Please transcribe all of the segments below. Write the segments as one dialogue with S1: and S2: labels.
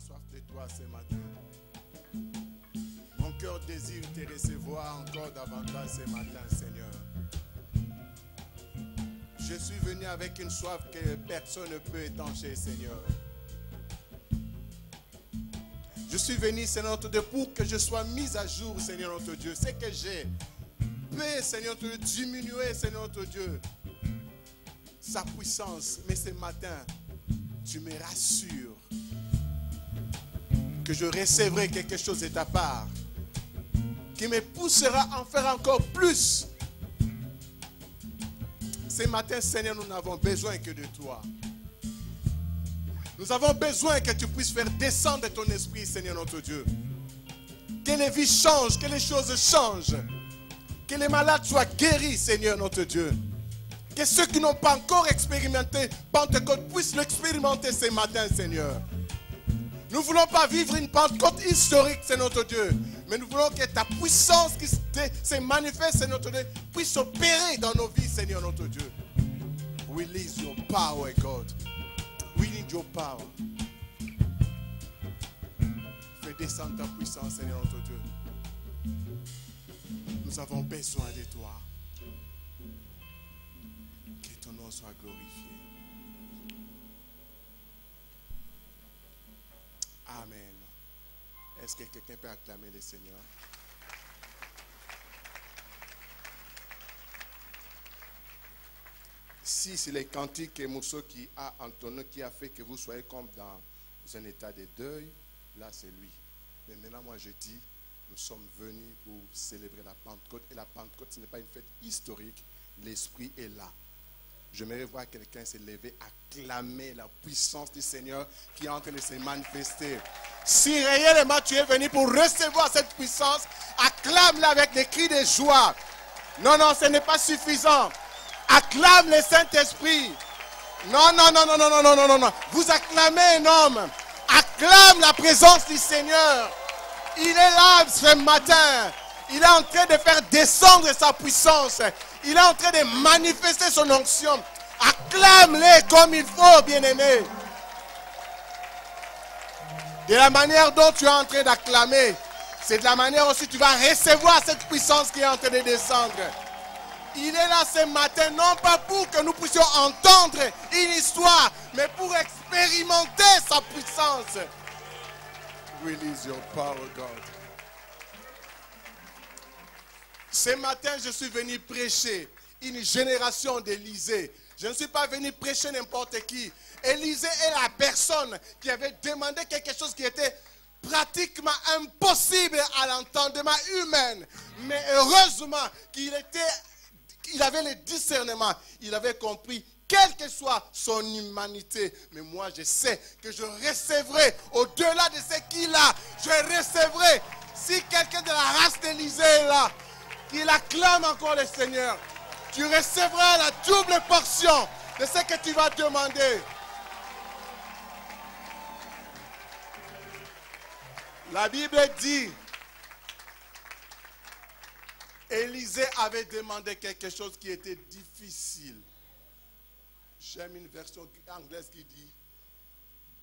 S1: soif de toi ce matin. Mon cœur désire te recevoir encore davantage ce matin, Seigneur. Je suis venu avec une soif que personne ne peut étancher, Seigneur. Je suis venu, Seigneur notre Dieu, pour que je sois mis à jour, Seigneur notre Dieu. Ce que j'ai peut, Seigneur notre Dieu, diminuer, Seigneur notre Dieu, sa puissance. Mais ce matin, tu me rassures que je recevrai quelque chose de ta part qui me poussera à en faire encore plus. Ce matin, Seigneur, nous n'avons besoin que de toi. Nous avons besoin que tu puisses faire descendre ton esprit, Seigneur notre Dieu. Que les vies changent, que les choses changent. Que les malades soient guéris, Seigneur notre Dieu. Que ceux qui n'ont pas encore expérimenté Pentecôte puissent l'expérimenter ce matin, Seigneur. Nous ne voulons pas vivre une Pentecôte historique, c'est notre Dieu. Mais nous voulons que ta puissance qui se manifeste, c'est notre Dieu, puisse opérer dans nos vies, Seigneur notre Dieu. Release your power, God. We need your power. Fais descendre ta puissance, Seigneur notre Dieu. Nous avons besoin de toi. Que ton nom soit glorifié. Amen. Est-ce que quelqu'un peut acclamer le Seigneur? Si c'est les cantiques et morceaux qui a entonné, qui a fait que vous soyez comme dans un état de deuil, là c'est lui. Mais maintenant moi je dis, nous sommes venus pour célébrer la Pentecôte. Et la Pentecôte, ce n'est pas une fête historique. L'Esprit est là. J'aimerais voir quelqu'un se lever, acclamer la puissance du Seigneur qui est en train de se manifester. Si réellement tu es venu pour recevoir cette puissance, acclame-la avec des cris de joie. Non, non, ce n'est pas suffisant. Acclame le Saint-Esprit. Non, non, non, non, non, non, non, non, non, non. Vous acclamez un homme. Acclame la présence du Seigneur. Il est là ce matin. Il est en train de faire descendre sa puissance. Il est en train de manifester son onction. Acclame-le comme il faut, bien-aimé. De la manière dont tu es en train d'acclamer, c'est de la manière aussi tu vas recevoir cette puissance qui est en train de descendre. Il est là ce matin, non pas pour que nous puissions entendre une histoire, mais pour expérimenter sa puissance. Release your power, God. Ce matin, je suis venu prêcher une génération d'Élisée. Je ne suis pas venu prêcher n'importe qui. Élisée est la personne qui avait demandé quelque chose qui était pratiquement impossible à l'entendement humain. Mais heureusement qu'il avait le discernement. Il avait compris, quelle que soit son humanité. Mais moi, je sais que je recevrai au-delà de ce qu'il a. Je recevrai. Si quelqu'un de la race d'Élisée est là, qu'il acclame encore le Seigneur, tu recevras la double portion de ce que tu vas demander. La Bible dit, Élisée avait demandé quelque chose qui était difficile. J'aime une version anglaise qui dit,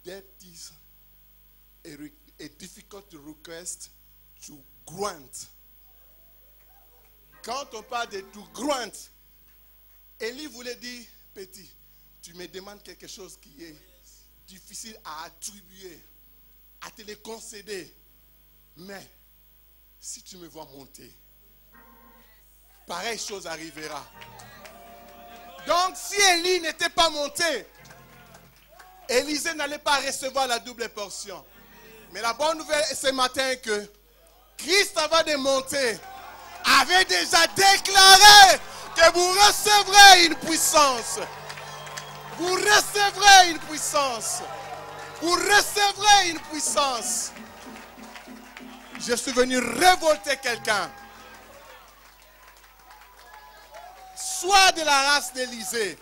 S1: that is a difficult request to grant. Quand on parle de to grant, Élie voulait dire, petit, tu me demandes quelque chose qui est difficile à attribuer, à te le concéder. Mais si tu me vois monter, pareille chose arrivera. Donc si Élie n'était pas monté, Élisée n'allait pas recevoir la double portion. Mais la bonne nouvelle ce matin est que Christ, avant de monter, avait déjà déclaré que vous recevrez une puissance. Vous recevrez une puissance. Vous recevrez une puissance. Je suis venu révolter quelqu'un. Soit de la race d'Élisée,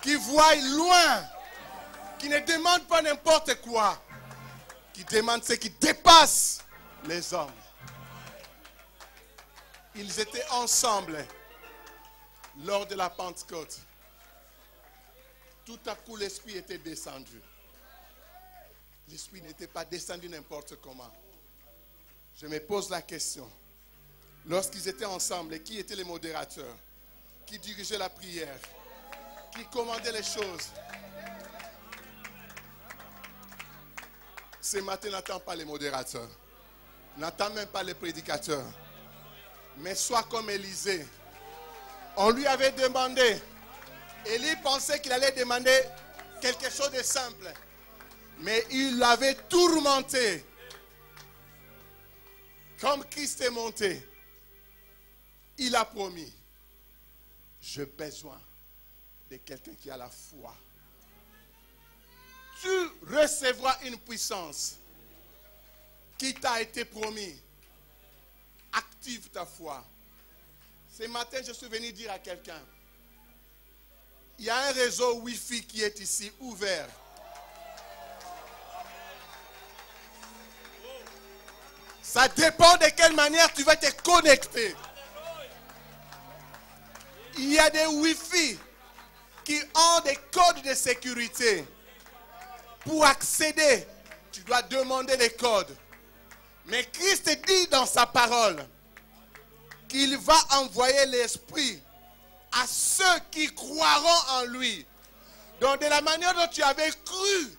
S1: qui voit loin, qui ne demande pas n'importe quoi, qui demande ce qui dépasse les hommes. Ils étaient ensemble lors de la Pentecôte. Tout à coup, l'Esprit était descendu. L'esprit n'était pas descendu n'importe comment. Je me pose la question. Lorsqu'ils étaient ensemble, et qui étaient les modérateurs? Qui dirigeaient la prière? Qui commandaient les choses? Ce matin, n'attends pas les modérateurs. N'attends même pas les prédicateurs. Mais sois comme Élisée. On lui avait demandé. Élie pensait qu'il allait demander quelque chose de simple. Mais il l'avait tourmenté. Comme Christ est monté, il a promis, j'ai besoin de quelqu'un qui a la foi. Tu recevras une puissance qui t'a été promis. Active ta foi. Ce matin, je suis venu dire à quelqu'un, il y a un réseau Wi-Fi qui est ici ouvert. Ça dépend de quelle manière tu vas te connecter. Il y a des Wi-Fi qui ont des codes de sécurité. Pour accéder, tu dois demander les codes. Mais Christ dit dans sa parole qu'il va envoyer l'Esprit à ceux qui croiront en lui. Donc de la manière dont tu avais cru,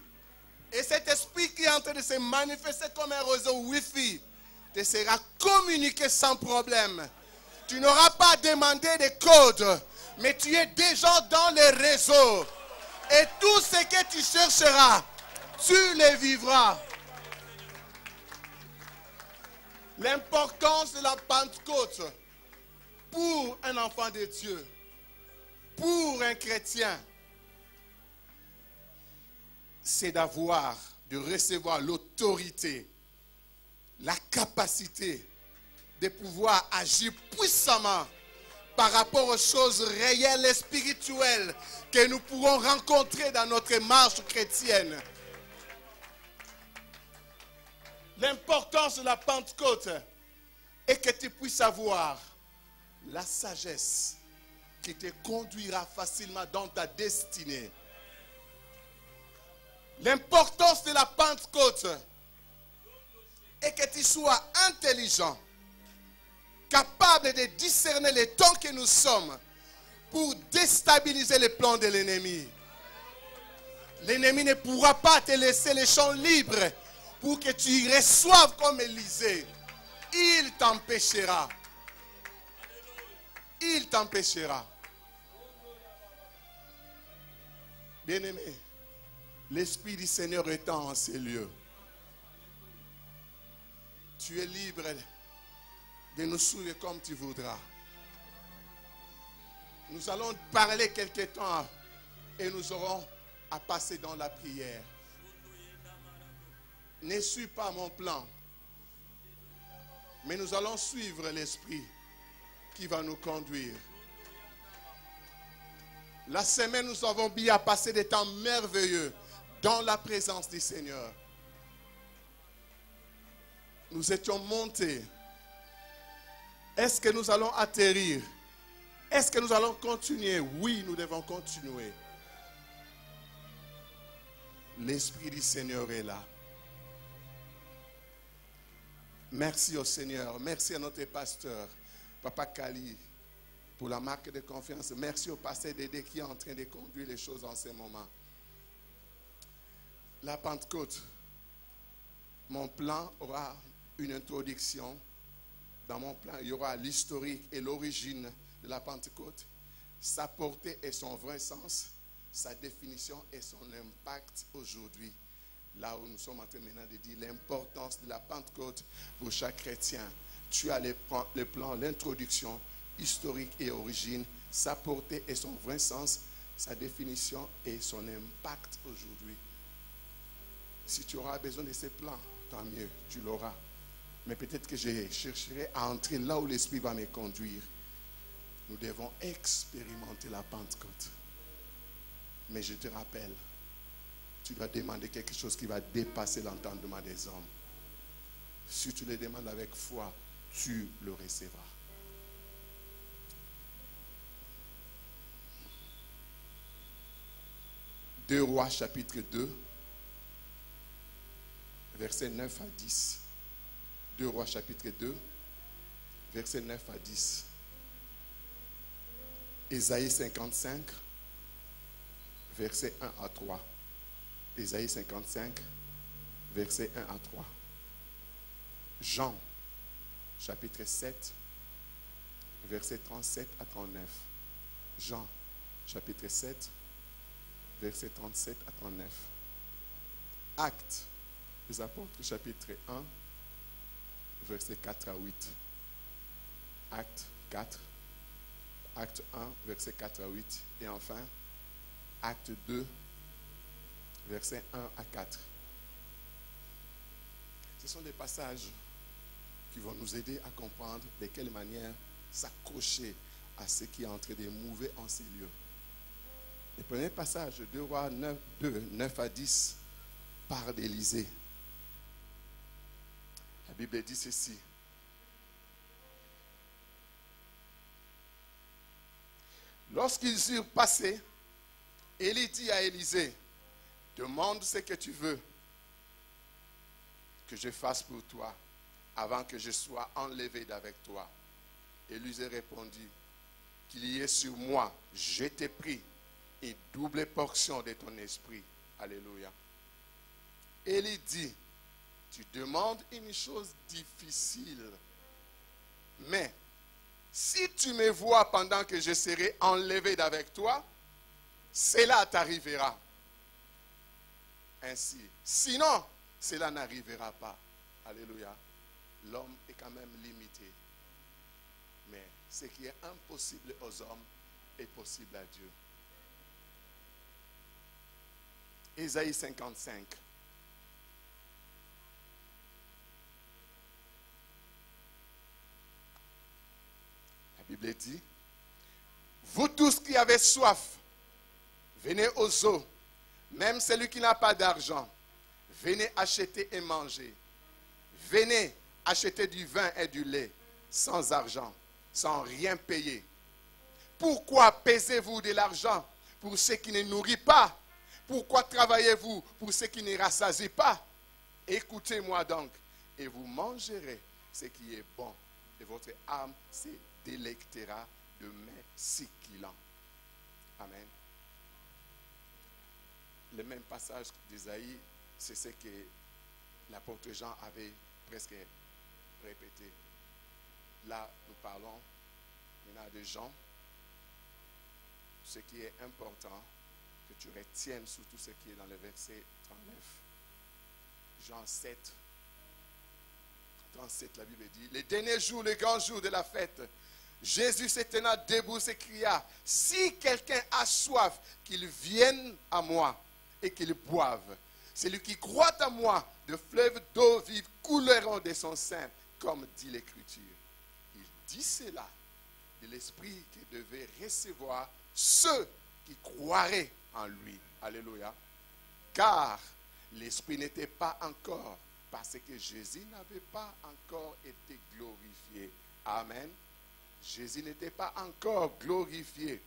S1: et cet esprit qui est en train de se manifester comme un réseau Wi-Fi, te sera communiqué sans problème. Tu n'auras pas à demander des codes, mais tu es déjà dans le réseau. Et tout ce que tu chercheras, tu le vivras. L'importance de la Pentecôte pour un enfant de Dieu, pour un chrétien, c'est de recevoir l'autorité, la capacité de pouvoir agir puissamment par rapport aux choses réelles et spirituelles que nous pourrons rencontrer dans notre marche chrétienne. L'importance de la Pentecôte est que tu puisses avoir la sagesse qui te conduira facilement dans ta destinée. L'importance de la Pentecôte est que tu sois intelligent, capable de discerner les temps que nous sommes pour déstabiliser les plans de l'ennemi. L'ennemi ne pourra pas te laisser les champs libres pour que tu y reçoives comme Élisée. Il t'empêchera. Il t'empêchera. Bien-aimé, l'Esprit du Seigneur étant en ces lieux, tu es libre de nous suivre comme tu voudras. Nous allons parler quelque temps et nous aurons à passer dans la prière. Ne suis pas mon plan, mais nous allons suivre l'Esprit qui va nous conduire. La semaine, nous avons bien passé des temps merveilleux dans la présence du Seigneur. Nous étions montés. Est-ce que nous allons atterrir? Est-ce que nous allons continuer? Oui, nous devons continuer. L'Esprit du Seigneur est là. Merci au Seigneur. Merci à notre pasteur, Papa Kali, pour la marque de confiance. Merci au pasteur Dédé qui est en train de conduire les choses en ce moment. La Pentecôte, mon plan aura une introduction. Dans mon plan, il y aura l'historique et l'origine de la Pentecôte, sa portée et son vrai sens, sa définition et son impact aujourd'hui. Là où nous sommes en train maintenant de dire l'importance de la Pentecôte pour chaque chrétien. Tu as le plan, l'introduction, historique et origine, sa portée et son vrai sens, sa définition et son impact aujourd'hui. Si tu auras besoin de ces plans, tant mieux, tu l'auras. Mais peut-être que je chercherai à entrer là où l'Esprit va me conduire. Nous devons expérimenter la Pentecôte. Mais je te rappelle, tu dois demander quelque chose qui va dépasser l'entendement des hommes. Si tu le demandes avec foi, tu le recevras. Deux Rois chapitre 2. versets 9 à 10. 2 Rois chapitre 2, versets 9 à 10. Ésaïe 55, versets 1 à 3. Ésaïe 55, versets 1 à 3. Jean chapitre 7, versets 37 à 39. Jean chapitre 7, versets 37 à 39. Actes des apôtres chapitre 1, versets 4 à 8. Acte 4, Acte 1, versets 4 à 8. Et enfin, Acte 2, versets 1 à 4. Ce sont des passages qui vont nous aider à comprendre de quelle manière s'accrocher à ce qui est en train de mouver en ces lieux. Le premier passage, 2 Rois 9 à 10, parle d'Élisée. La Bible dit ceci. Lorsqu'ils eurent passé, Élie dit à Élisée, demande ce que tu veux que je fasse pour toi avant que je sois enlevé d'avec toi. Élisée répondit, qu'il y ait sur moi, je t'ai pris, une double portion de ton esprit. Alléluia. Élie dit, tu demandes une chose difficile, mais si tu me vois pendant que je serai enlevé d'avec toi, cela t'arrivera. Ainsi. Sinon, cela n'arrivera pas. Alléluia. L'homme est quand même limité. Mais ce qui est impossible aux hommes est possible à Dieu. Ésaïe 55. La Bible dit, vous tous qui avez soif, venez aux eaux, même celui qui n'a pas d'argent, venez acheter et manger. Venez acheter du vin et du lait, sans argent, sans rien payer. Pourquoi pesez-vous de l'argent pour ce qui ne nourrit pas? Pourquoi travaillez-vous pour ce qui ne rassasie pas? Écoutez-moi donc, et vous mangerez ce qui est bon, et votre âme se délectera de mets succulents. Amen. Le même passage d'Ésaïe, c'est ce que l'apôtre Jean avait presque répété. Là, nous parlons maintenant de Jean. Ce qui est important, que tu retiennes surtout ce qui est dans le verset 39. Jean 7, 37, la Bible dit, les derniers jours, les grands jours de la fête, Jésus se tenant debout s'écria, si quelqu'un a soif, qu'il vienne à moi et qu'il boive. Celui qui croit en moi, de fleuves d'eau vive couleront de son sein, comme dit l'Écriture. Il dit cela de l'Esprit qui devait recevoir ceux qui croiraient en lui. Alléluia. Car l'Esprit n'était pas encore, parce que Jésus n'avait pas encore été glorifié. Amen. Jésus n'était pas encore glorifié.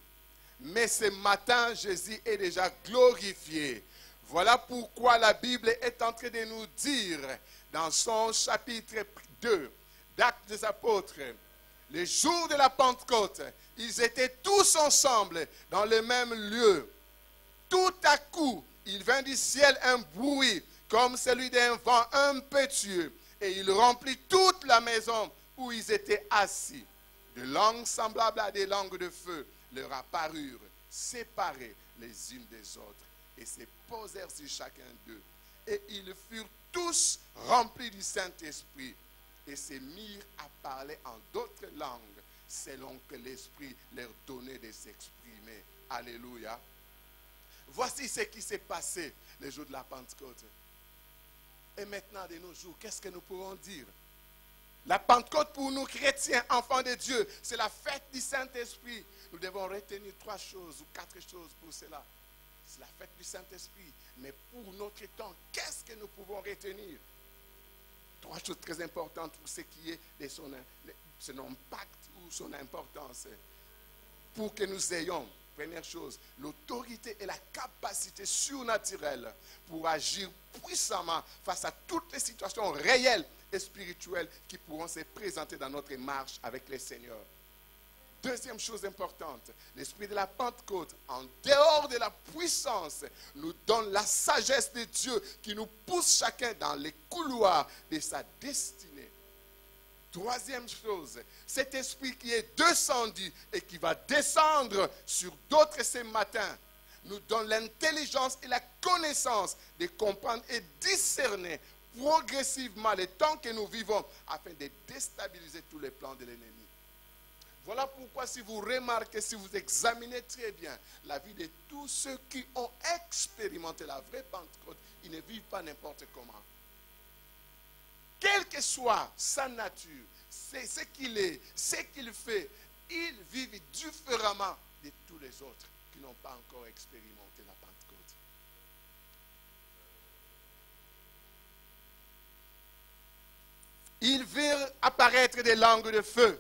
S1: Mais ce matin, Jésus est déjà glorifié. Voilà pourquoi la Bible est en train de nous dire, dans son chapitre 2, d'Actes des Apôtres, le jour de la Pentecôte, ils étaient tous ensemble dans le même lieu. Tout à coup, il vint du ciel un bruit, comme celui d'un vent impétueux, et il remplit toute la maison où ils étaient assis. De langues semblables à des langues de feu leur apparurent, séparées les unes des autres, et se posèrent sur chacun d'eux. Et ils furent tous remplis du Saint-Esprit, et se mirent à parler en d'autres langues, selon que l'Esprit leur donnait de s'exprimer. Alléluia. Voici ce qui s'est passé le jour de la Pentecôte. Et maintenant, de nos jours, qu'est-ce que nous pouvons dire? La Pentecôte pour nous chrétiens, enfants de Dieu, c'est la fête du Saint-Esprit. Nous devons retenir 3 choses ou 4 choses pour cela. C'est la fête du Saint-Esprit. Mais pour notre temps, qu'est-ce que nous pouvons retenir? 3 choses très importantes pour ce qui est de son impact ou son importance. Pour que nous ayons, Première chose, l'autorité et la capacité surnaturelle pour agir puissamment face à toutes les situations réelles et spirituelles qui pourront se présenter dans notre marche avec le Seigneur. Deuxième chose importante, l'esprit de la Pentecôte, en dehors de la puissance, nous donne la sagesse de Dieu qui nous pousse chacun dans les couloirs de sa destinée. Troisième chose, cet esprit qui est descendu et qui va descendre sur d'autres ce matin, nous donne l'intelligence et la connaissance de comprendre et discerner progressivement les temps que nous vivons afin de déstabiliser tous les plans de l'ennemi. Voilà pourquoi si vous remarquez, si vous examinez très bien la vie de tous ceux qui ont expérimenté la vraie Pentecôte, ils ne vivent pas n'importe comment. Quelle que soit sa nature, c'est ce qu'il est, ce qu'il fait, ils vivent différemment de tous les autres qui n'ont pas encore expérimenté la Pentecôte. Ils virent apparaître des langues de feu.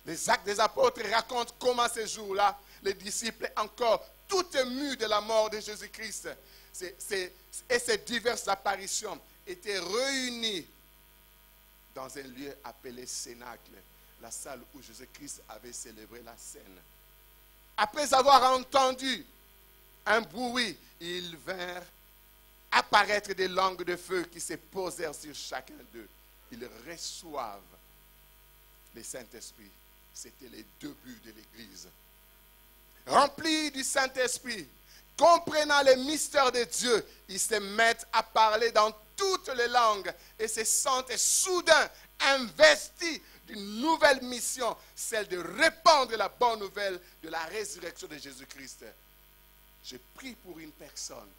S1: Les Actes des Apôtres racontent comment ces jours-là, les disciples encore tout émus de la mort de Jésus-Christ et ces diverses apparitions étaient réunis dans un lieu appelé Cénacle, la salle où Jésus-Christ avait célébré la scène. Après avoir entendu un bruit, ils vinrent apparaître des langues de feu qui se posèrent sur chacun d'eux. Ils reçoivent le Saint-Esprit. C'était les débuts de l'Église. Remplis du Saint-Esprit, comprenant les mystères de Dieu, ils se mettent à parler dans toutes les langues et se sentent soudain investis d'une nouvelle mission, celle de répandre la bonne nouvelle de la résurrection de Jésus-Christ. Je prie pour une personne,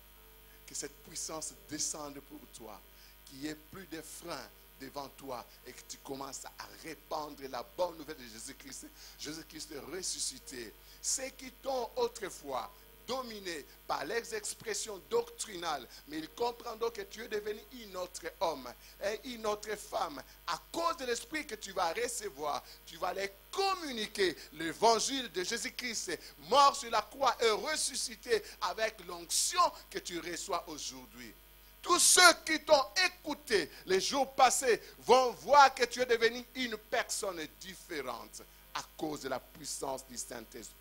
S1: que cette puissance descende pour toi, qu'il n'y ait plus de freins devant toi et que tu commences à répandre la bonne nouvelle de Jésus-Christ. Jésus-Christ est ressuscité. Ceux qui t'ont autrefois dominé par les expressions doctrinales, mais ils comprendront que tu es devenu un autre homme et une autre femme. À cause de l'esprit que tu vas recevoir, tu vas les communiquer l'évangile de Jésus-Christ, mort sur la croix et ressuscité avec l'onction que tu reçois aujourd'hui. Tous ceux qui t'ont écouté les jours passés vont voir que tu es devenu une personne différente à cause de la puissance du Saint-Esprit.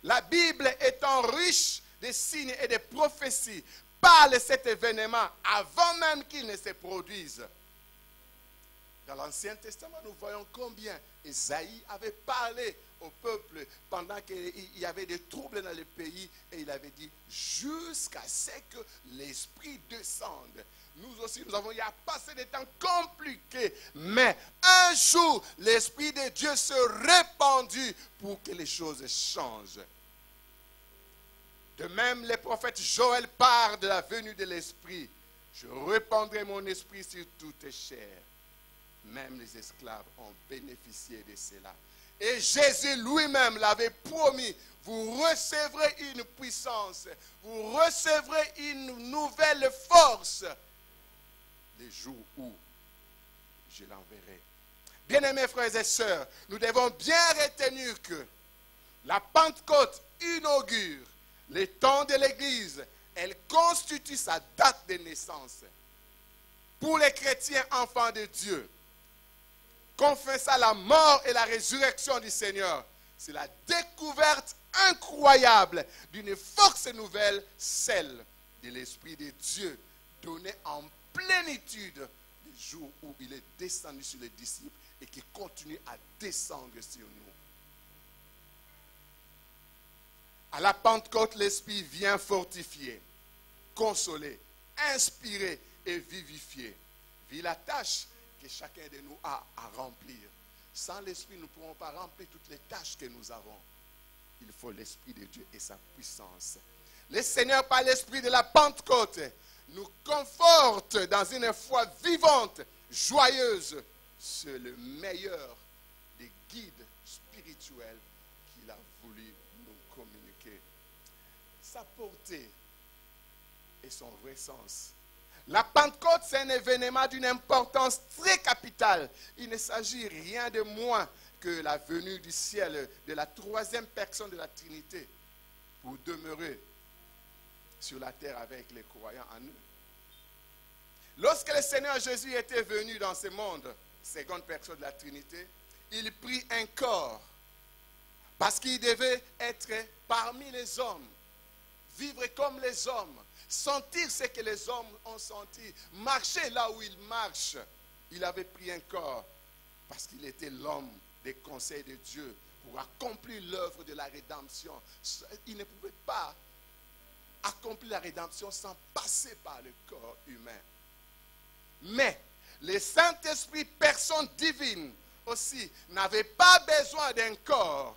S1: La Bible étant riche de signes et de prophéties parle de cet événement avant même qu'il ne se produise. Dans l'Ancien Testament, nous voyons combien Isaïe avait parlé au peuple pendant qu'il y avait des troubles dans le pays et il avait dit jusqu'à ce que l'Esprit descende. Nous aussi, nous avons eu à passer des temps compliqués, mais un jour, l'Esprit de Dieu se répandit pour que les choses changent. De même, le prophète Joël parle de la venue de l'Esprit. Je répandrai mon esprit sur toute chair. Même les esclaves ont bénéficié de cela. Et Jésus lui-même l'avait promis. Vous recevrez une puissance. Vous recevrez une nouvelle force. Les jours où je l'enverrai. Bien-aimés frères et sœurs, nous devons bien retenir que la Pentecôte inaugure les temps de l'Église. Elle constitue sa date de naissance. Pour les chrétiens enfants de Dieu, confessa la mort et la résurrection du Seigneur. C'est la découverte incroyable d'une force nouvelle, celle de l'Esprit de Dieu, donnée en plénitude les jours où il est descendu sur les disciples et qui continue à descendre sur nous. À la Pentecôte, l'Esprit vient fortifier, consoler, inspirer et vivifier. Vu la tâche que chacun de nous a à remplir. Sans l'Esprit, nous ne pourrons pas remplir toutes les tâches que nous avons. Il faut l'Esprit de Dieu et sa puissance. Le Seigneur, par l'Esprit de la Pentecôte, nous conforte dans une foi vivante, joyeuse. C'est le meilleur des guides spirituels qu'il a voulu nous communiquer. Sa portée et son vrai sens. La Pentecôte, c'est un événement d'une importance très capitale. Il ne s'agit rien de moins que la venue du ciel de la troisième personne de la Trinité pour demeurer sur la terre avec les croyants en eux. Lorsque le Seigneur Jésus était venu dans ce monde, seconde personne de la Trinité, il prit un corps parce qu'il devait être parmi les hommes, vivre comme les hommes, sentir ce que les hommes ont senti, marcher là où ils marchent. Il avait pris un corps parce qu'il était l'homme des conseils de Dieu pour accomplir l'œuvre de la rédemption. Il ne pouvait pas accomplir la rédemption sans passer par le corps humain. Mais le Saint-Esprit, personne divine aussi, n'avait pas besoin d'un corps.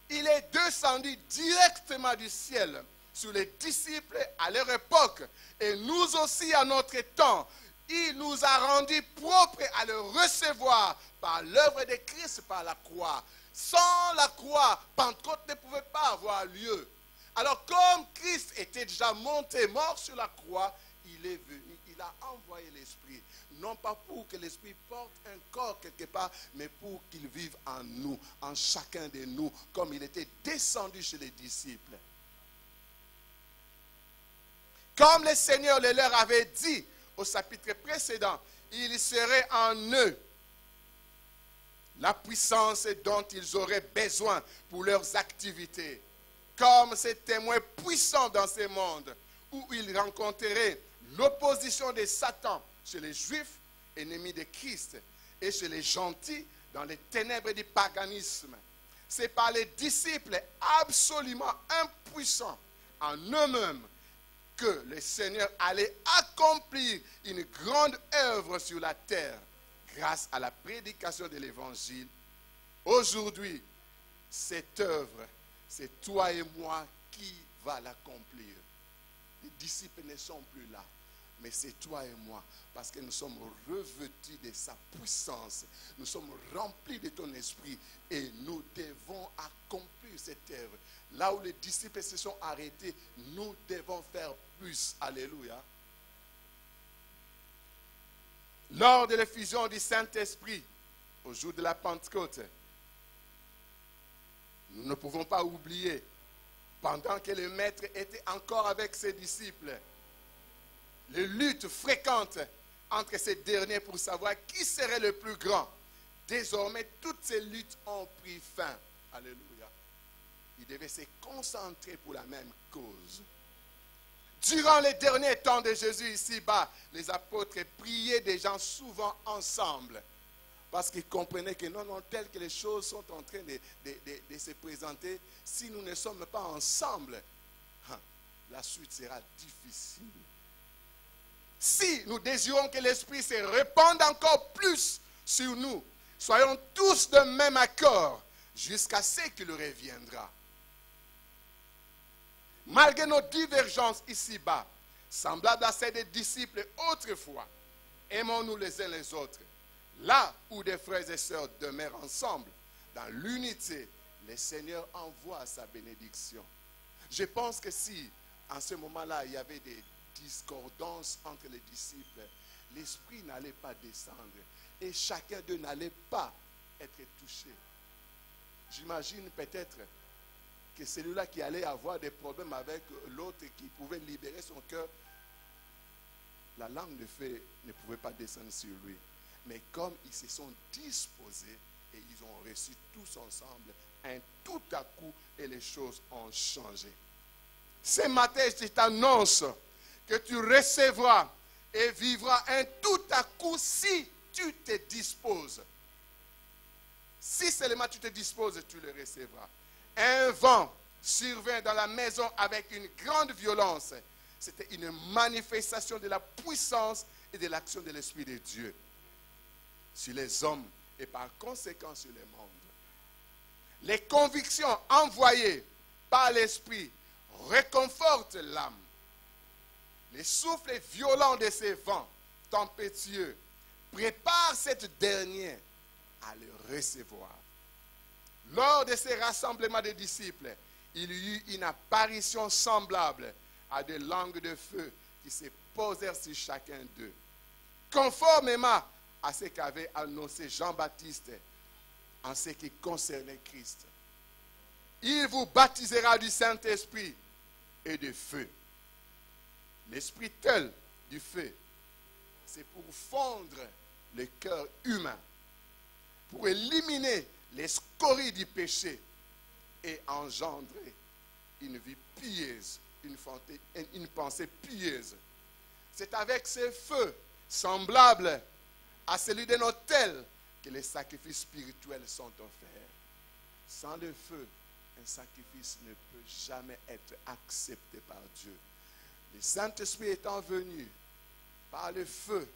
S1: Il est descendu directement du ciel sur les disciples à leur époque. Et nous aussi à notre temps, il nous a rendus propres à le recevoir par l'œuvre de Christ, par la croix. Sans la croix, Pentecôte ne pouvait pas avoir lieu. Alors comme Christ était déjà monté, mort sur la croix, il est venu, il a envoyé l'Esprit. Non pas pour que l'Esprit porte un corps quelque part, mais pour qu'il vive en nous, en chacun de nous, comme il était descendu chez les disciples. Comme le Seigneur le leur avait dit au chapitre précédent, il serait en eux la puissance dont ils auraient besoin pour leurs activités. Comme ces témoins puissants dans ce monde, où ils rencontreraient l'opposition de Satan chez les Juifs, ennemis de Christ, et chez les gentils dans les ténèbres du paganisme. C'est par les disciples absolument impuissants en eux-mêmes que le Seigneur allait accomplir une grande œuvre sur la terre grâce à la prédication de l'Évangile. Aujourd'hui, cette œuvre, c'est toi et moi qui va l'accomplir. Les disciples ne sont plus là, mais c'est toi et moi, parce que nous sommes revêtus de sa puissance. Nous sommes remplis de ton esprit et nous devons accomplir cette œuvre. Là où les disciples se sont arrêtés, nous devons faire plus. Alléluia. Lors de l'effusion du Saint-Esprit, au jour de la Pentecôte, nous ne pouvons pas oublier, pendant que le Maître était encore avec ses disciples, les luttes fréquentes entre ces derniers pour savoir qui serait le plus grand. Désormais, toutes ces luttes ont pris fin. Alléluia. Ils devaient se concentrer pour la même cause. Durant les derniers temps de Jésus ici-bas, les apôtres priaient des gens souvent ensemble. Parce qu'ils comprenaient que non, tel que les choses sont en train de se présenter, si nous ne sommes pas ensemble, la suite sera difficile. Si nous désirons que l'Esprit se répande encore plus sur nous, soyons tous de même accord jusqu'à ce qu'il reviendra. Malgré nos divergences ici-bas, semblables à celles des disciples autrefois, aimons-nous les uns les autres. Là où des frères et sœurs demeurent ensemble, dans l'unité, le Seigneur envoie sa bénédiction. Je pense que si, en ce moment-là, il y avait des discordances entre les disciples, l'Esprit n'allait pas descendre et chacun d'eux n'allait pas être touché. J'imagine peut-être que celui-là qui allait avoir des problèmes avec l'autre et qui pouvait libérer son cœur, la langue de feu ne pouvait pas descendre sur lui. Mais comme ils se sont disposés et ils ont reçu tous ensemble un tout à coup et les choses ont changé. Ce matin, je t'annonce que tu recevras et vivras un tout à coup si tu te disposes. Si seulement tu te disposes, tu le recevras. Un vent survint dans la maison avec une grande violence. C'était une manifestation de la puissance et de l'action de l'Esprit de Dieu sur les hommes et par conséquent sur le monde. Les convictions envoyées par l'Esprit réconfortent l'âme. Les souffles violents de ces vents tempétueux préparent cette dernière à le recevoir. Lors de ces rassemblements de disciples, il y eut une apparition semblable à des langues de feu qui se posèrent sur chacun d'eux. Conformément à ce qu'avait annoncé Jean-Baptiste en ce qui concernait Christ. Il vous baptisera du Saint-Esprit et de feu. L'esprit tel du feu, c'est pour fondre le cœur humain, pour éliminer les scories du péché et engendrer une vie pieuse, une pensée pieuse. C'est avec ce feu semblable à celui d'un autel que les sacrifices spirituels sont offerts. Sans le feu, un sacrifice ne peut jamais être accepté par Dieu. Le Saint-Esprit étant venu par le feu,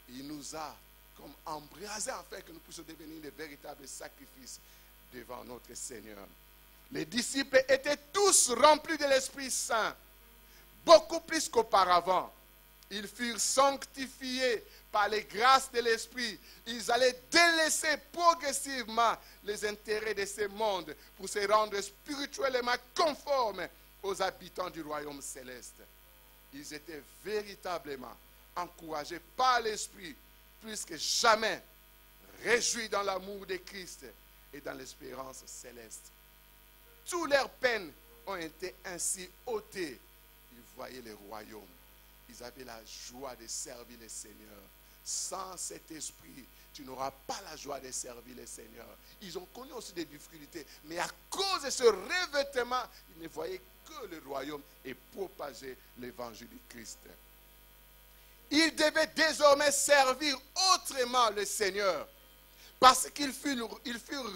S1: il nous a comme embrasés afin que nous puissions devenir de véritables sacrifices devant notre Seigneur. Les disciples étaient tous remplis de l'Esprit Saint, beaucoup plus qu'auparavant. Ils furent sanctifiés par les grâces de l'Esprit. Ils allaient délaisser progressivement les intérêts de ce monde pour se rendre spirituellement conformes aux habitants du royaume céleste. Ils étaient véritablement encouragés par l'Esprit, plus que jamais réjouis dans l'amour de Christ et dans l'espérance céleste. Toutes leurs peines ont été ainsi ôtées. Ils voyaient le royaume. Ils avaient la joie de servir le Seigneur. Sans cet esprit, tu n'auras pas la joie de servir le Seigneur. Ils ont connu aussi des difficultés, mais à cause de ce revêtement, ils ne voyaient que le royaume et propager l'évangile du Christ. Ils devaient désormais servir autrement le Seigneur, parce qu'ils furent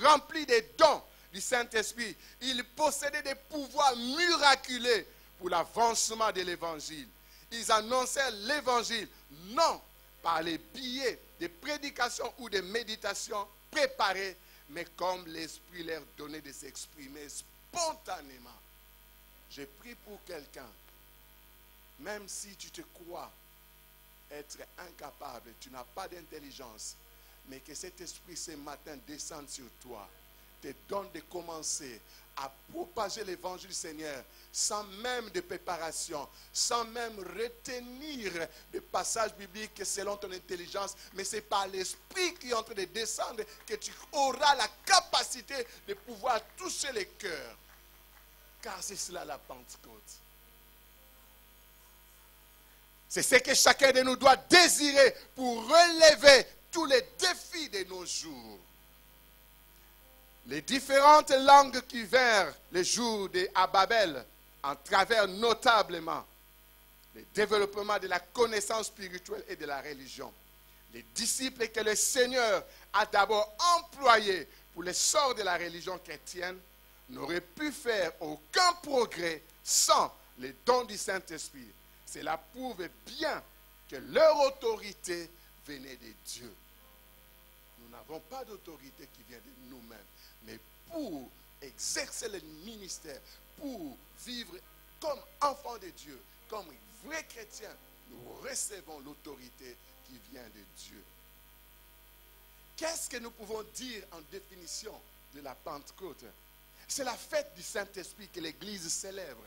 S1: remplis des dons du Saint-Esprit. Ils possédaient des pouvoirs miraculeux pour l'avancement de l'évangile. Ils annoncèrent l'évangile non par les billets de prédication ou de méditation préparés, mais comme l'Esprit leur donnait de s'exprimer spontanément. Je prie pour quelqu'un, même si tu te crois être incapable, tu n'as pas d'intelligence, mais que cet esprit ce matin descende sur toi, te donne de commencer à propager l'évangile du Seigneur sans même de préparation, sans même retenir des passages bibliques selon ton intelligence, mais c'est par l'esprit qui est en train de descendre que tu auras la capacité de pouvoir toucher les cœurs. Car c'est cela la Pentecôte. C'est ce que chacun de nous doit désirer pour relever tous les défis de nos jours. Les différentes langues qui vinrent le jour à Babel entravèrent notablement le développement de la connaissance spirituelle et de la religion. Les disciples que le Seigneur a d'abord employés pour l'essor de la religion chrétienne n'auraient pu faire aucun progrès sans les dons du Saint-Esprit. Cela prouve bien que leur autorité venait de Dieu. Nous n'avons pas d'autorité qui vient de nous-mêmes. Mais pour exercer le ministère, pour vivre comme enfants de Dieu, comme vrais chrétiens, nous recevons l'autorité qui vient de Dieu. Qu'est-ce que nous pouvons dire en définition de la Pentecôte? C'est la fête du Saint-Esprit que l'Église célèbre.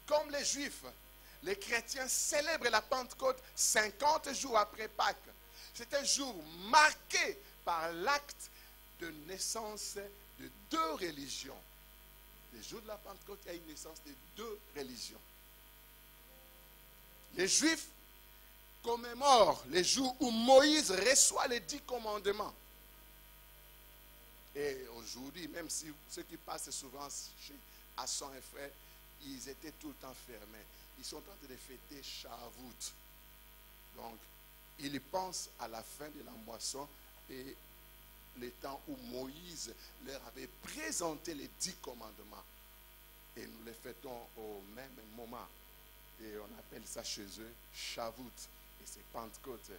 S1: Comme les Juifs, les chrétiens célèbrent la Pentecôte 50 jours après Pâques. C'est un jour marqué par l'acte de naissance de deux religions. Le jour de la Pentecôte, il y a une naissance de deux religions. Les Juifs commémorent le jour où Moïse reçoit les 10 commandements. Et aujourd'hui, même si ceux qui passent souvent à son frère, ils étaient tout le temps fermés. Ils sont en train de fêter Shavuot. Donc, ils pensent à la fin de la moisson et le temps où Moïse leur avait présenté les 10 commandements. Et nous les fêtons au même moment. Et on appelle ça chez eux Shavuot. Et c'est Pentecôte.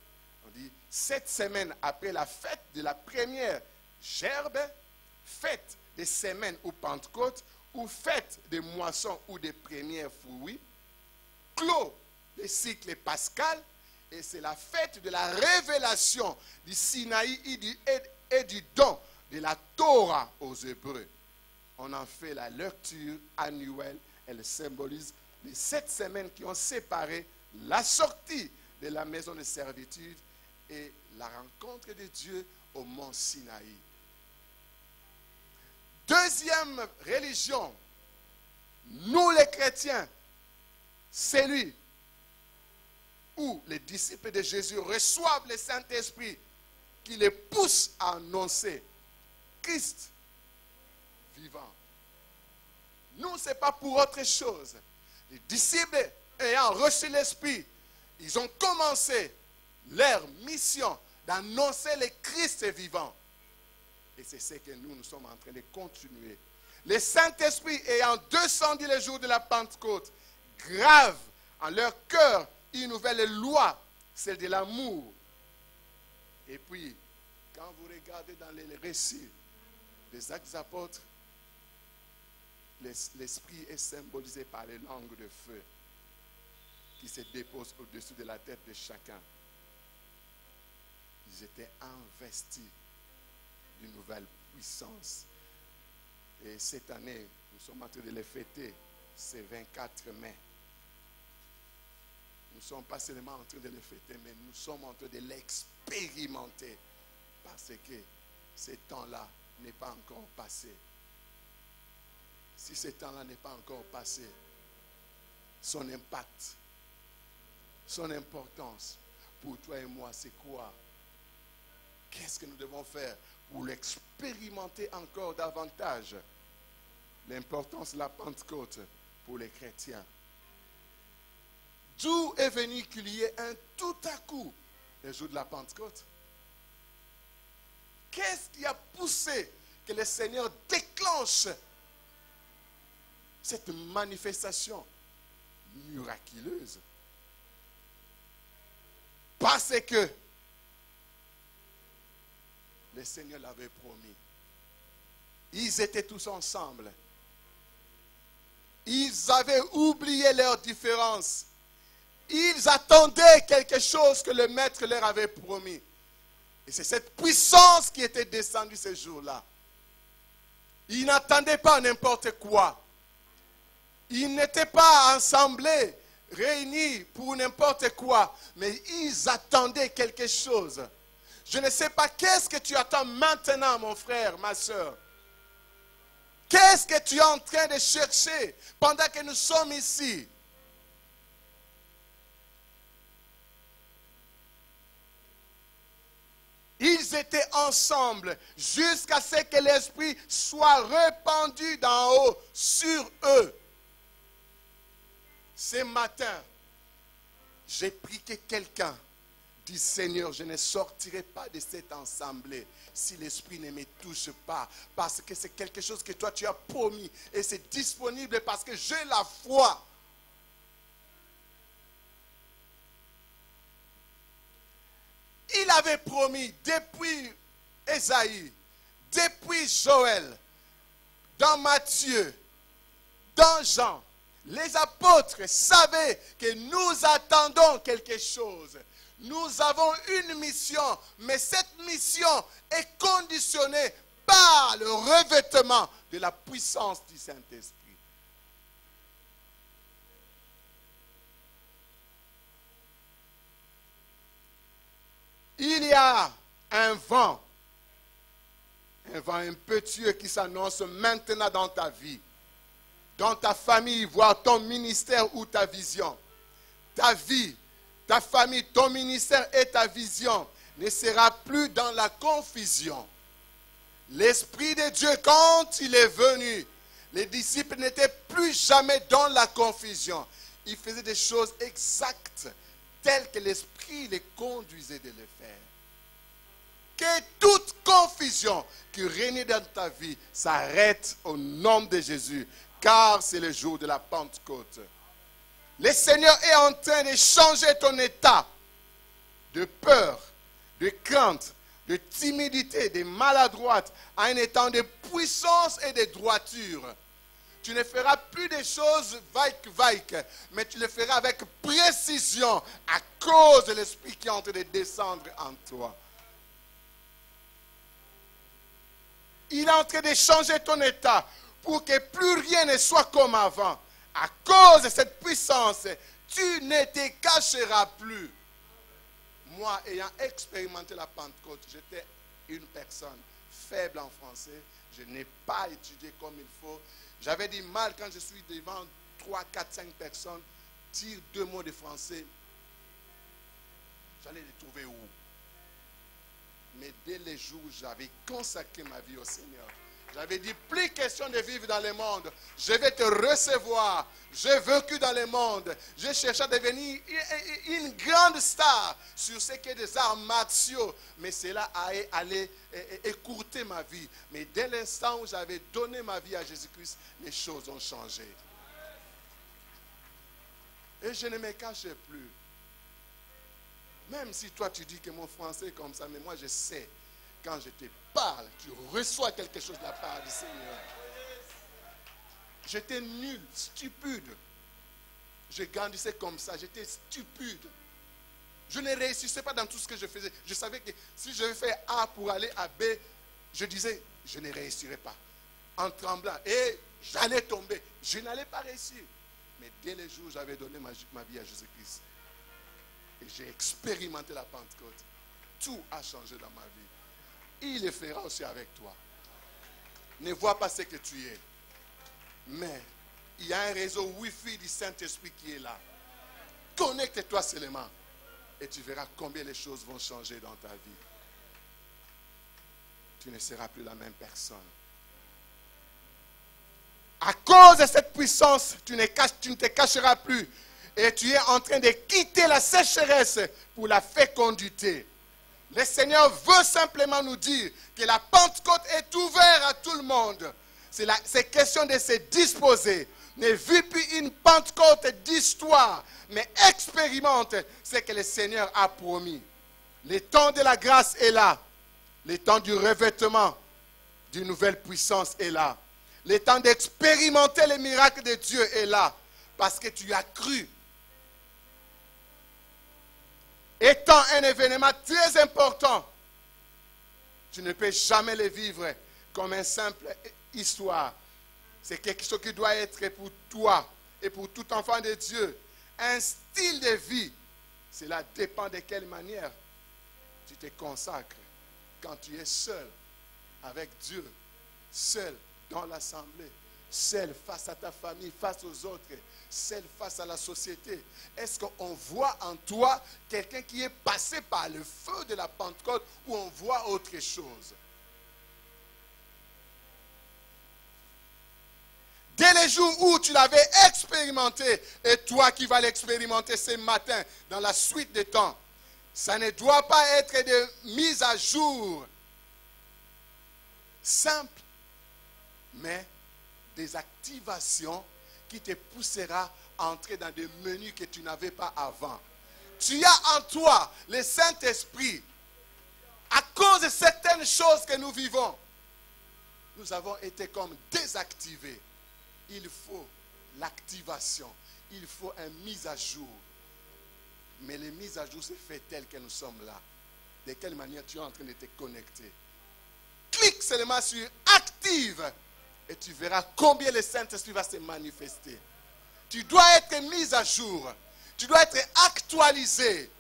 S1: On dit 7 semaines après la fête de la première gerbe, fête des semaines ou Pentecôte, ou fête des moissons ou des premiers fruits, clos le cycle pascal, et c'est la fête de la révélation du Sinaï et du don de la Torah aux Hébreux. On en fait la lecture annuelle. Elle symbolise les 7 semaines qui ont séparé la sortie de la maison de servitude et la rencontre de Dieu au mont Sinaï. deuxième religion, nous les chrétiens, c'est lui où les disciples de Jésus reçoivent le Saint-Esprit qui les pousse à annoncer Christ vivant. Nous, ce n'est pas pour autre chose. Les disciples ayant reçu l'Esprit, ils ont commencé leur mission d'annoncer le Christ vivant. Et c'est ce que nous sommes en train de continuer. Le Saint-Esprit ayant descendu les jours de la Pentecôte, grave en leur cœur une nouvelle loi, celle de l'amour. Et puis, quand vous regardez dans les récits des Actes des Apôtres, l'Esprit est symbolisé par les langues de feu qui se déposent au-dessus de la tête de chacun. Ils étaient investis d'une nouvelle puissance. Et cette année, nous sommes en train de les fêter, c'est 24 mai. Nous ne sommes pas seulement en train de les fêter, mais nous sommes en train de l'expérimenter. Parce que ce temps-là n'est pas encore passé. Si ce temps-là n'est pas encore passé, son impact, son importance pour toi et moi, c'est quoi? Qu'est-ce que nous devons faire pour l'expérimenter encore davantage? L'importance de la Pentecôte pour les chrétiens. D'où est venu qu'il y ait un tout à coup le jour de la Pentecôte? Qu'est-ce qui a poussé que le Seigneur déclenche cette manifestation miraculeuse? Parce que le Seigneur l'avait promis. Ils étaient tous ensemble. Ils avaient oublié leurs différences. Ils attendaient quelque chose que le Maître leur avait promis. Et c'est cette puissance qui était descendue ce jour-là. Ils n'attendaient pas n'importe quoi. Ils n'étaient pas assemblés, réunis pour n'importe quoi. Mais ils attendaient quelque chose. Je ne sais pas qu'est-ce que tu attends maintenant, mon frère, ma soeur. Qu'est-ce que tu es en train de chercher pendant que nous sommes ici? Ils étaient ensemble jusqu'à ce que l'Esprit soit répandu d'en haut sur eux. Ce matin, j'ai prié que quelqu'un dise, Seigneur, je ne sortirai pas de cette assemblée si l'Esprit ne me touche pas. Parce que c'est quelque chose que toi tu as promis et c'est disponible parce que j'ai la foi. Il avait promis depuis Ésaïe, depuis Joël, dans Matthieu, dans Jean, les apôtres savaient que nous attendons quelque chose. Nous avons une mission, mais cette mission est conditionnée par le revêtement de la puissance du Saint-Esprit. Il y a un vent impétueux qui s'annonce maintenant dans ta vie, dans ta famille, voire ton ministère ou ta vision. Ta vie, ta famille, ton ministère et ta vision ne sera plus dans la confusion. L'Esprit de Dieu, quand il est venu, les disciples n'étaient plus jamais dans la confusion. Ils faisaient des choses exactes, telles que l'Esprit les conduisait de les faire. Que toute confusion qui régnait dans ta vie s'arrête au nom de Jésus, car c'est le jour de la Pentecôte. Le Seigneur est en train de changer ton état de peur, de crainte, de timidité, de maladroite, à un état de puissance et de droiture. Tu ne feras plus des choses vaïques, mais tu les feras avec précision à cause de l'Esprit qui est en train de descendre en toi. Il est en train de changer ton état pour que plus rien ne soit comme avant. À cause de cette puissance, tu ne te cacheras plus. Moi, ayant expérimenté la Pentecôte, j'étais une personne faible en français, Je n'ai pas étudié comme il faut. J'avais du mal quand je suis devant 3, 4, 5 personnes, dire 2 mots de français. J'allais les trouver où? Mais dès les jours où j'avais consacré ma vie au Seigneur, j'avais dit, plus question de vivre dans le monde. Je vais te recevoir. J'ai vécu dans le monde. J'ai cherché à devenir une grande star sur ce qui est des arts martiaux. Mais cela a allé écourter ma vie. Mais dès l'instant où j'avais donné ma vie à Jésus-Christ, les choses ont changé. Et je ne me cache plus. Même si toi tu dis que mon français est comme ça, mais moi je sais, quand je te parle, tu reçois quelque chose de la part du Seigneur. J'étais nul, stupide. Je grandissais comme ça, j'étais stupide. Je ne réussissais pas dans tout ce que je faisais. Je savais que si je fais A pour aller à B, je disais, je ne réussirais pas. En tremblant, et j'allais tomber. Je n'allais pas réussir. Mais dès le jour où j'avais donné ma vie à Jésus-Christ, et j'ai expérimenté la Pentecôte, tout a changé dans ma vie. Il le fera aussi avec toi. Ne vois pas ce que tu es. Mais il y a un réseau Wi-Fi du Saint-Esprit qui est là. Connecte-toi seulement. Et tu verras combien les choses vont changer dans ta vie. Tu ne seras plus la même personne. À cause de cette puissance, tu ne te cacheras plus. Et tu es en train de quitter la sécheresse pour la fécondité. Le Seigneur veut simplement nous dire que la Pentecôte est ouverte à tout le monde. C'est question de se disposer. Ne vis plus une Pentecôte d'histoire, mais expérimente ce que le Seigneur a promis. Le temps de la grâce est là. Le temps du revêtement d'une nouvelle puissance est là. Le temps d'expérimenter les miracles de Dieu est là. Parce que tu as cru. Étant un événement très important, tu ne peux jamais le vivre comme une simple histoire. C'est quelque chose qui doit être pour toi et pour tout enfant de Dieu. Un style de vie. Cela dépend de quelle manière tu te consacres quand tu es seul avec Dieu, seul dans l'assemblée, seul face à ta famille, face aux autres, seul face à la société. Est-ce qu'on voit en toi quelqu'un qui est passé par le feu de la Pentecôte ou on voit autre chose? Dès les jours où tu l'avais expérimenté, et toi qui vas l'expérimenter ce matin dans la suite des temps, ça ne doit pas être de mise à jour simple, mais des activations qui te poussera à entrer dans des menus que tu n'avais pas avant. Tu as en toi le Saint-Esprit. À cause de certaines choses que nous vivons, nous avons été comme désactivés. Il faut l'activation. Il faut une mise à jour. Mais les mises à jour se fait telles que nous sommes là. De quelle manière tu es en train de te connecter? Clique seulement sur active et tu verras combien le Saint-Esprit va se manifester. Tu dois être mis à jour. Tu dois être actualisé.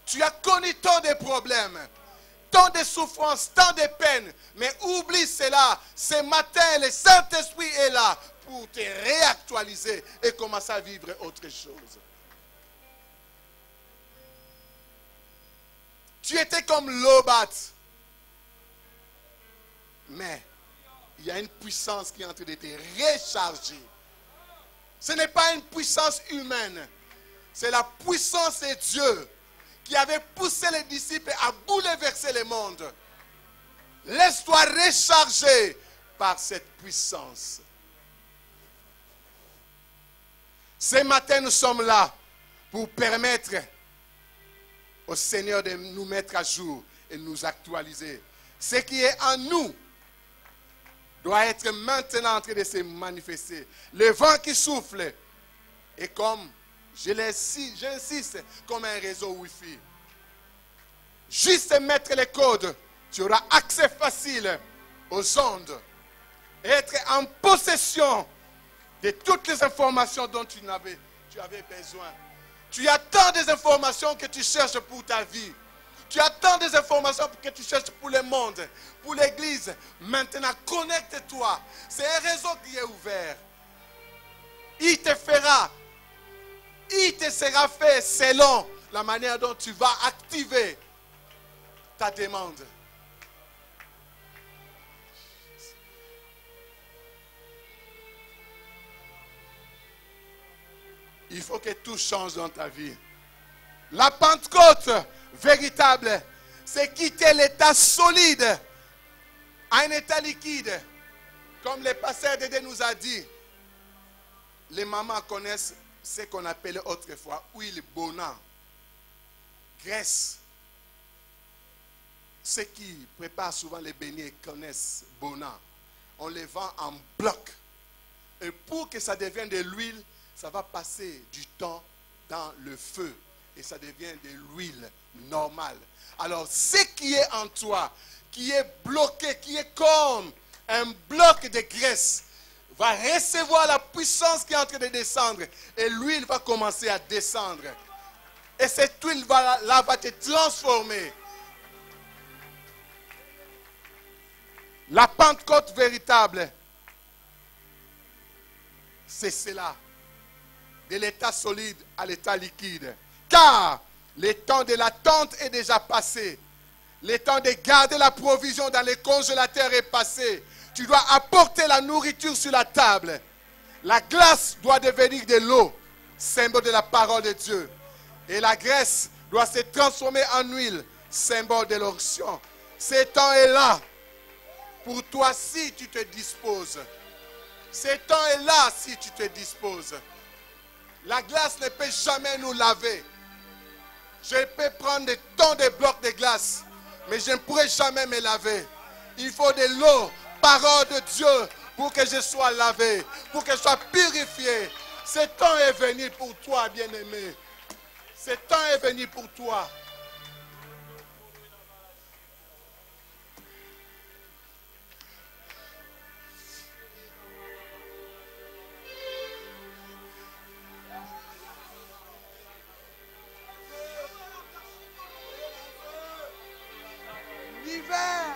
S1: Tu as connu tant de problèmes, tant de souffrances, tant de peines. Mais oublie cela. Ce matin, le Saint-Esprit est là pour te réactualiser et commencer à vivre autre chose. Tu étais comme Lobat. Mais il y a une puissance qui est en train de te recharger. Ce n'est pas une puissance humaine. C'est la puissance de Dieu qui avait poussé les disciples à bouleverser le monde. Laisse-toi recharger par cette puissance. Ce matin, nous sommes là pour permettre au Seigneur de nous mettre à jour et nous actualiser. Ce qui est en nous doit être maintenant en train de se manifester. Le vent qui souffle est comme, j'insiste, comme un réseau Wi-Fi. Juste mettre les codes, tu auras accès facile aux ondes. Et être en possession de toutes les informations dont tu avais besoin. Tu as tant d'informations que tu cherches pour ta vie. Tu attends des informations pour que tu cherches pour le monde, pour l'église. Maintenant, connecte-toi. C'est un réseau qui est ouvert. Il te fera, il te sera fait selon la manière dont tu vas activer ta demande. Il faut que tout change dans ta vie. La Pentecôte véritable, c'est quitter l'état solide à un état liquide. Comme le pasteur Dédé nous a dit, les mamans connaissent ce qu'on appelait autrefois huile bona, graisse. Ceux qui préparent souvent les beignets connaissent bona. On les vend en bloc. Et pour que ça devienne de l'huile, ça va passer du temps dans le feu. Et ça devient de l'huile normale. Alors, ce qui est en toi, qui est bloqué, qui est comme un bloc de graisse, va recevoir la puissance qui est en train de descendre. Et l'huile va commencer à descendre. Et cette huile va te transformer. La Pentecôte véritable, c'est cela. De l'état solide à l'état liquide. Car le temps de l'attente est déjà passé. Le temps de garder la provision dans les congélateurs est passé. Tu dois apporter la nourriture sur la table. La glace doit devenir de l'eau, symbole de la parole de Dieu. Et la graisse doit se transformer en huile, symbole de l'onction. Ce temps est là pour toi si tu te disposes. Ce temps est là si tu te disposes. La glace ne peut jamais nous laver. Je peux prendre tant de blocs de glace, mais je ne pourrai jamais me laver. Il faut de l'eau, parole de Dieu, pour que je sois lavé, pour que je sois purifié. Ce temps est venu pour toi, bien-aimé. Ce temps est venu pour toi. L'hiver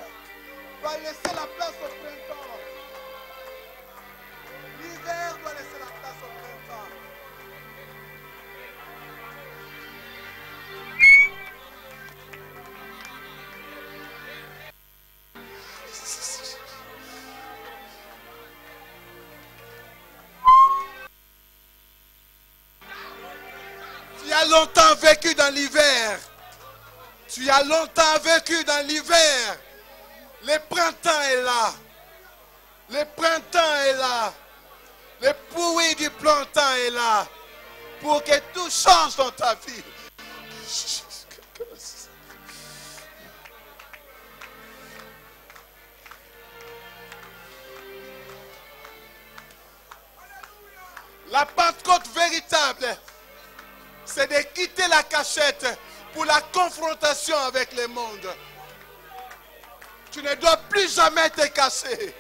S1: doit laisser la place au printemps. L'hiver doit laisser la place au printemps. Tu as longtemps vécu dans l'hiver. Tu as longtemps vécu dans l'hiver. Le printemps est là. Le printemps est là. Le bruit du printemps est là. Pour que tout change dans ta vie. La Pentecôte véritable, c'est de quitter la cachette pour la confrontation avec le monde. Tu ne dois plus jamais te cacher.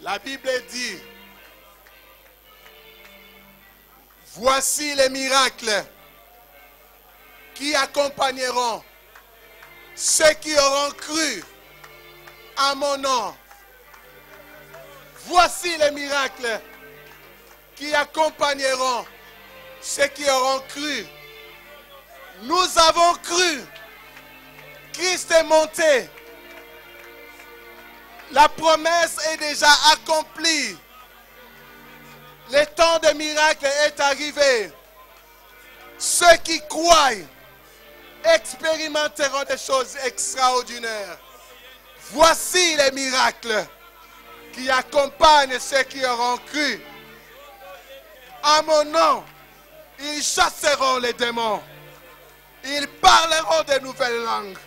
S1: La Bible dit, voici les miracles qui accompagneront ceux qui auront cru à mon nom. Voici les miracles qui accompagneront ceux qui auront cru. Nous avons cru. Christ est monté. La promesse est déjà accomplie. Le temps de miracle est arrivé. Ceux qui croient expérimenteront des choses extraordinaires. Voici les miracles qui accompagnent ceux qui auront cru. À mon nom, ils chasseront les démons. Ils parleront de nouvelles langues.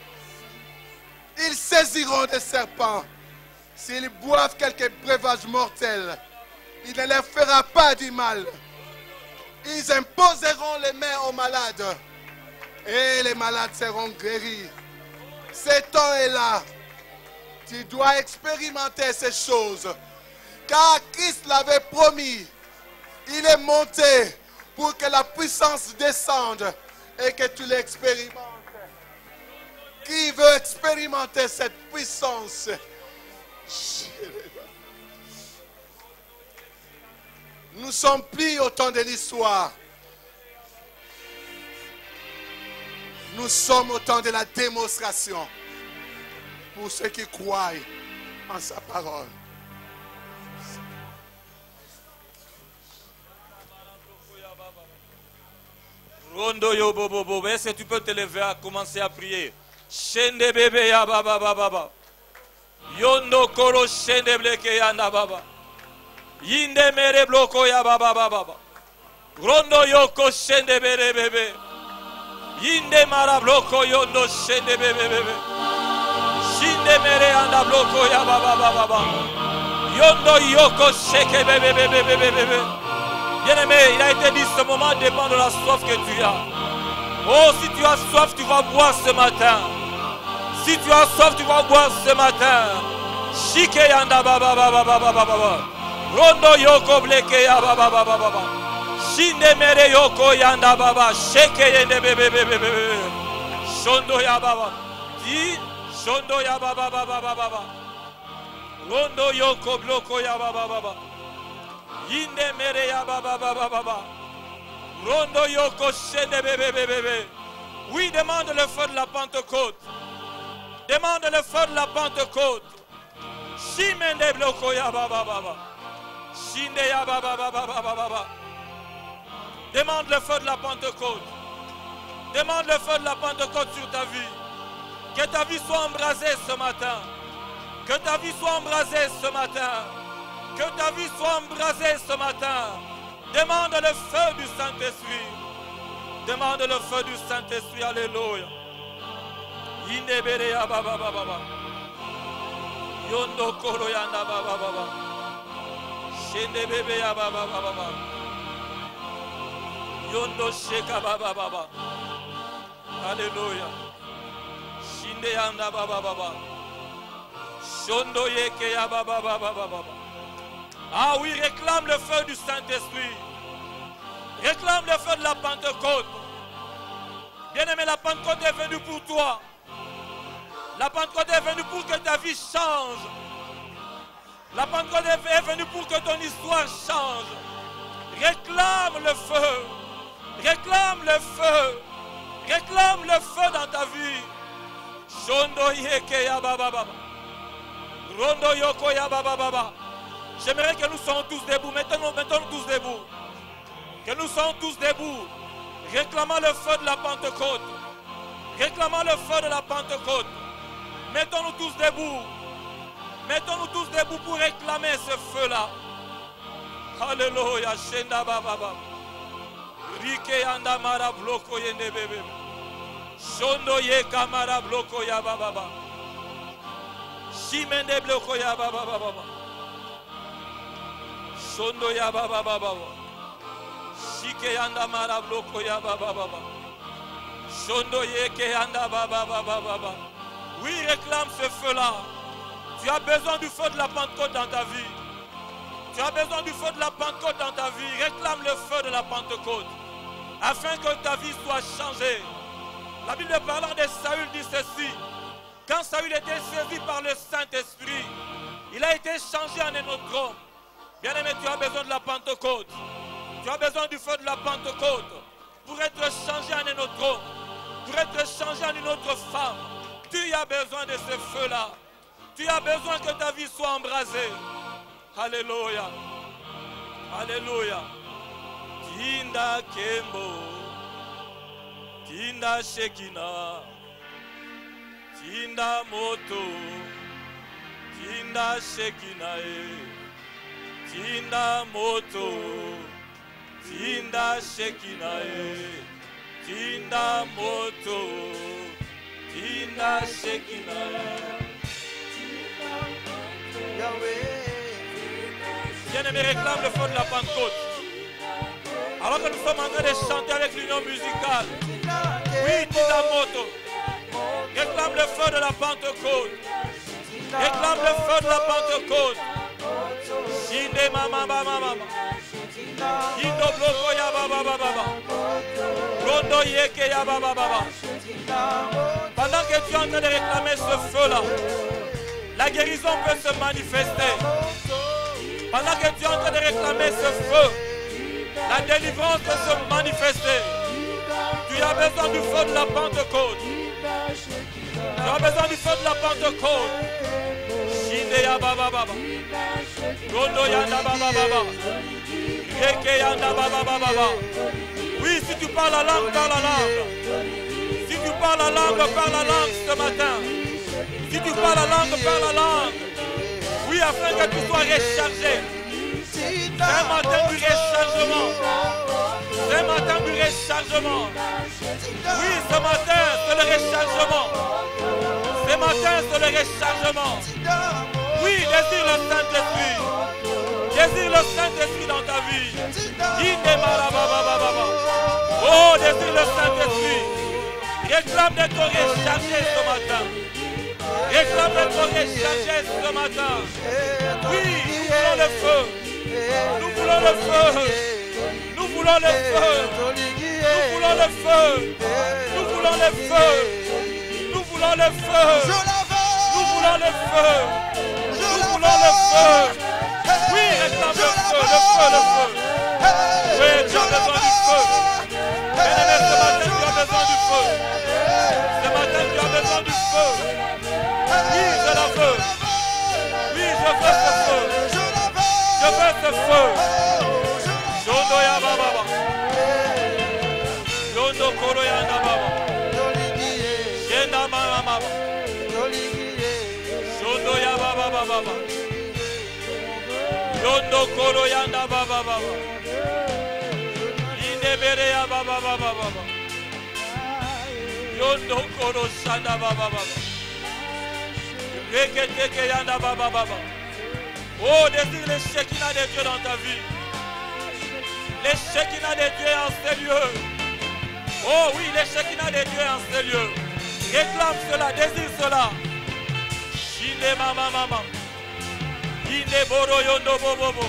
S1: Ils saisiront des serpents. S'ils boivent quelques breuvages mortels, il ne leur fera pas du mal. Ils imposeront les mains aux malades et les malades seront guéris. Ce temps est là. Tu dois expérimenter ces choses. Car Christ l'avait promis. Il est monté pour que la puissance descende et que tu l'expérimentes. Qui veut expérimenter cette puissance? Nous sommes plus au temps de l'histoire. Nous sommes au temps de la démonstration. Pour ceux qui croient en sa parole.
S2: Rondo yo bobo bobo. Est-ce que tu peux te lever à commencer à prier? Shende bebe ya baba baba baba. Yondo koro shende bleke ya na baba. Yinde mere bloko ya baba baba. Rondo yoko shende bebe bebe. Yinde mara bloko yondo shende bebe bebe. Shinde mere anda bloko ya baba baba. Yondo yoko sheke bebe bebe bebe bebe. Bien-aimé, il a été dit, ce moment dépend de la soif que tu as. Oh, si tu as soif, tu vas boire ce matin. Si tu as soif, tu vas boire ce matin. Shike yanda baba baba baba baba. Rondo yoko bleke ya baba baba baba. Shinde mere yoko yanda baba. Sheke yende bebe bebe bebe. Shondo ya baba. Di shondo ya baba baba baba. Rondo yoko bloko ya baba baba. Yinde mere ya baba baba baba. Rondo yoko shende bebe bebe. Oui, demande le feu de la Pentecôte. Demande le feu de la Pentecôte. Shimende bloko ya baba baba. Shinde ya baba baba baba baba. Demande le feu de la Pentecôte. Demande le feu de la Pentecôte sur ta vie. Que ta vie soit embrasée ce matin. Que ta vie soit embrasée ce matin. Que ta vie soit embrasée ce matin. Demande le feu du Saint-Esprit. Demande le feu du Saint-Esprit. Alléluia. Indebere ya baba baba baba. Yondo koro yanda baba baba. Shende bebe ya baba baba baba. Yondo sheka baba baba. Alléluia. Shinde yanda baba baba. Shondo yeke ya baba baba baba. Ah oui, réclame le feu du Saint-Esprit. Réclame le feu de la Pentecôte. Bien-aimé, la Pentecôte est venue pour toi. La Pentecôte est venue pour que ta vie change. La Pentecôte est venue pour que ton histoire change. Réclame le feu. Réclame le feu. Réclame le feu dans ta vie. Shondo yeke ya baba baba. Rondo yoko ya baba baba. J'aimerais que nous soyons tous debout. Mettons-nous tous debout. Que nous soyons tous debout. Réclamant le feu de la Pentecôte. Réclamant le feu de la Pentecôte. Mettons-nous tous debout. Mettons-nous tous debout pour réclamer ce feu-là. Alléluia. Shenda baba. Rike yanda mara bloko yende bebe. Shondo ye kamara bloko ya baba. Shimende bloko ya baba. Shondo ya baba. Shike yanda mara bloko ya baba. Shondo ye ke yanda baba. Oui, réclame ce feu-là. Tu as besoin du feu de la Pentecôte dans ta vie. Tu as besoin du feu de la Pentecôte dans ta vie. Réclame le feu de la Pentecôte. Afin que ta vie soit changée. La Bible parlant de Saül dit ceci. Quand Saül était saisi par le Saint-Esprit, il a été changé en un autre homme. Bien-aimé, tu as besoin de la Pentecôte. Tu as besoin du feu de la Pentecôte pour être changé en un autre homme, pour être changé en une autre femme. Tu as besoin de ce feu-là. Tu as besoin que ta vie soit embrasée. Alléluia. Alléluia. Tinda Kembo. Tinda Shekina. Tinda Moto. Tinda Shekina. Tinda Moto. Tinda Shekina. Tinda Moto. Tinda Shekina. Bien-aimé, réclame le feu de la Pentecôte. Alors que nous sommes en train de chanter avec l'union musicale. Oui, Tinamoto. Réclame le feu de la Pentecôte. Réclame le feu de la Pentecôte. Shinde mama mama mama. Indo bloko ya baba baba. Rondo yeke ya baba baba. Pendant que tu es en train de réclamer ce feu-là, la guérison peut se manifester. Pendant que tu es en train de réclamer ce feu, la délivrance peut se manifester. Tu as besoin du feu de la Pentecôte. Tu as besoin du feu de la Pentecôte. Shinde ya baba baba. Rondo yanda baba baba. Yeke yanda baba baba. Oui, si tu parles la langue, parle la langue. Si tu parles la langue ce matin. Si tu parles la langue, parle la langue. Oui, afin que tu sois rechargé. C'est un matin du rechargement. C'est un matin du rechargement. Oui, ce matin, c'est le rechargement. Ce matin, c'est le rechargement. Oui, désire le Saint-Esprit. Désire le Saint-Esprit dans ta vie. Oh, désire le Saint-Esprit. Réclame d'être rechargé ce matin. Réclame d'être rechargé ce matin. Oui, nous voulons le feu. Nous voulons le feu. Nous voulons le feu. Nous voulons le feu. Nous voulons le feu. Nous voulons le feu. Nous voulons le feu. Nous voulons le feu. Oui, réclame le feu, le feu, le feu. Oui, tu as besoin du feu. Bien-aimé, ce matin, tu as besoin du feu. Ce matin, tu as besoin du feu. Oui, je la veux. Oui, je veux ce feu. Je veux ce feu. Shondo ya baba. Shondo koro ya na baba. Shenda mama mama. Shondo ya baba baba. Shondo koro ya na baba baba. Inde bere ya baba baba baba. Shondo koro shanda baba baba. Reketeke ya na baba baba. Oh, désire les Shekinah de Dieu dans ta vie. Les Shekinah de Dieu en ces lieux. Oh oui, les Shekinah de Dieu en ces lieux. Réclame cela, désire cela. Shinde mama mama. Inde boro yondo bobo.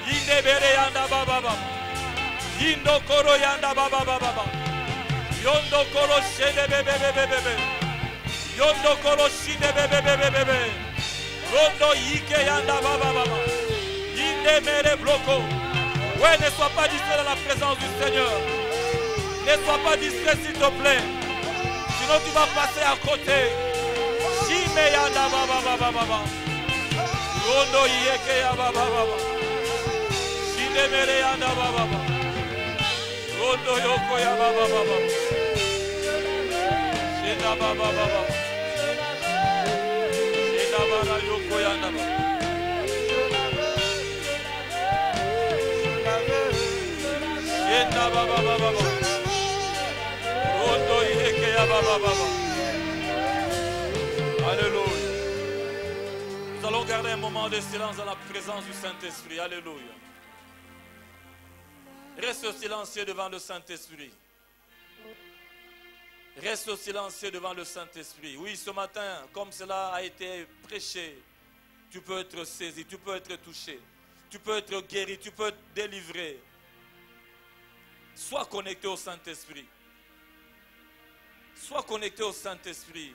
S2: Inde bere yanda baba baba. Indo koro yanda baba baba. Yondo koro shende bebe bebe bebe. Yondo koro shinde bebe bebe bebe. Rondo yike yanda baba baba. Inde mere bloko. Ouais, ne sois pas distrait dans la présence du Seigneur. Ne sois pas distrait s'il te plaît. Sinon tu vas passer à côté. Shime yanda baba baba baba. Rondo yike ya baba baba. Shinde mere yanda baba baba. Rondo yoko ya baba baba. Shenda baba baba. Baba yoko yanda baba. Shenda baba baba. Rondo yeke ya baba baba. Alléluia. Nous allons garder un moment de silence dans la présence du Saint-Esprit. Alléluia. Reste silencieux devant le Saint-Esprit. Reste silencieux devant le Saint-Esprit. Oui, ce matin, comme cela a été prêché, tu peux être saisi, tu peux être touché, tu peux être guéri, tu peux être délivré. Sois connecté au Saint-Esprit. Sois connecté au Saint-Esprit.